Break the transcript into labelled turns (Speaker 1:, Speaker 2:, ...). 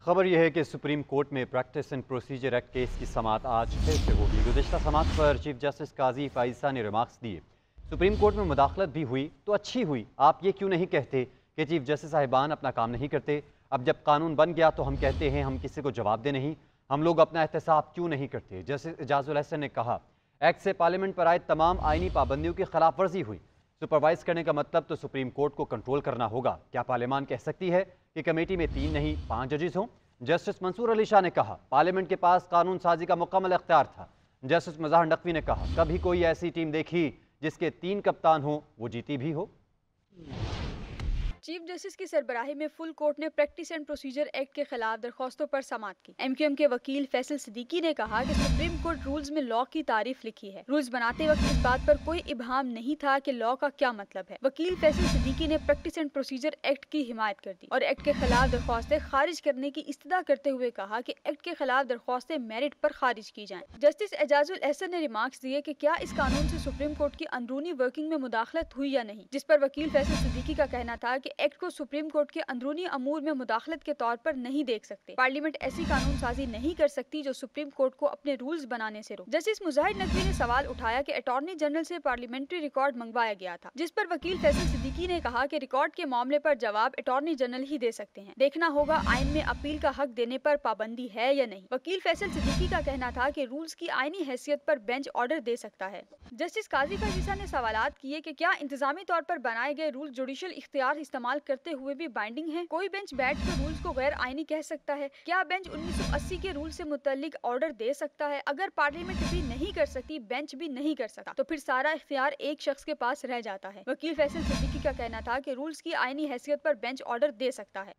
Speaker 1: خبر یہ ہے کہ سپریم کورٹ میں practice and procedure act case کی سماعت آج پھر سے ہوگی۔ گزشتہ سماعت پر چیف جسٹس قاضی فائزہ نے ریمارکس دیے۔ سپریم کورٹ میں مداخلت بھی ہوئی تو اچھی ہوئی، آپ یہ کیوں نہیں کہتے کہ چیف جسٹس صاحبان اپنا کام نہیں کرتے؟ اب جب قانون بن گیا تو ہم کہتے ہیں ہم کسی کو جواب دہ نہیں، ہم لوگ اپنا احتساب کیوں نہیں کرتے؟ جسٹس اعجاز الحسن نے کہا ایکٹ سے پارلیمنٹ پر عائد تمام آئینی پابندیوں کی خلاف ورزی ہوئی۔ سپروائز کرنے کا مطلب تو سپریم کورٹ کو کنٹرول کرنا ہوگا۔ کیا پارلیمان کہہ سکتی ہے کہ کمیٹی میں 3 نہیں 5 ججز ہوں؟ جسٹس منصور علی شاہ نے کہا پارلیمنٹ کے پاس قانون سازی کا مکمل اختیار تھا۔ جسٹس مظاہر نقوی نے کہا کبھی کوئی ایسی ٹیم دیکھی جس کے 3 کپتان ہوں وہ جیتی بھی ہو؟
Speaker 2: چیف جسٹس کی سربراہی میں فل کورٹ نے پریکٹس اینڈ پروسیجر ایکٹ کے خلاف درخواستوں پر سماعت کی۔ ایم کیو ایم کے وکیل فیصل صدیقی نے کہا کہ سپریم کورٹ رولز میں لاء کی تعریف لکھی ہے، رولز بناتے وقت اس بات پر کوئی ابہام نہیں تھا کہ لاء کا کیا مطلب ہے۔ وکیل فیصل صدیقی نے پریکٹس اینڈ پروسیجر ایکٹ کی حمایت کر دی اور ایکٹ کے خلاف درخواستیں خارج کرنے کی استدعا کرتے ہوئے کہا کہ ایکٹ کے خلاف درخواستیں میرٹ پر خارج کی جائیں۔ جسٹس اعجاز الحسن نے ریمارکس دیے کہ کیا اس قانون سے سپریم کورٹ کی اندرونی ورکنگ میں مداخلت ہوئی یا نہیں، جس پر وکیل فیصل صدیقی کا کہنا تھا کہ ایکٹ کو سپریم کورٹ کے اندرونی امور میں مداخلت کے طور پر نہیں دیکھ سکتے۔ پارلیمنٹ ایسی قانون سازی نہیں کر سکتی جو سپریم کورٹ کو اپنے رولز بنانے سے روکے۔ جسٹس مظاہر نقوی نے سوال اٹھایا کہ اٹارنی جنرل سے پارلیمنٹری ریکارڈ منگوایا گیا تھا، جس پر وکیل فیصل صدیقی نے کہا کہ ریکارڈ کے معاملے پر جواب اٹارنی جنرل ہی دے سکتے ہیں، دیکھنا ہوگا آئین میں اپیل کا حق دینے پر پابندی ہے یا نہیں۔ وکیل فیصل صدیقی کا کہنا تھا کہ رولز کی آئینی حیثیت پر بینچ آرڈر دے سکتا ہے۔ جسٹس قاضی فائزہ نے سوالات کیے کہ کیا انتظامی طور پر بنائے گئے رول جوڈیشل اختیار استعمال کرتے ہوئے بھی بائنڈنگ ہے؟ کوئی بینچ بیٹھ کر رولز کو غیر آئینی کہہ سکتا ہے؟ کیا بینچ 1980 کے رول سے متعلق آرڈر دے سکتا ہے؟ اگر پارلیمنٹ بھی نہیں کر سکتی، بینچ بھی نہیں کر سکتا، تو پھر سارا اختیار ایک شخص کے پاس رہ جاتا ہے۔ وکیل فیصل صدیقی کا کہنا تھا کہ رولز کی آئینی حیثیت پر بینچ آرڈر دے سکتا ہے۔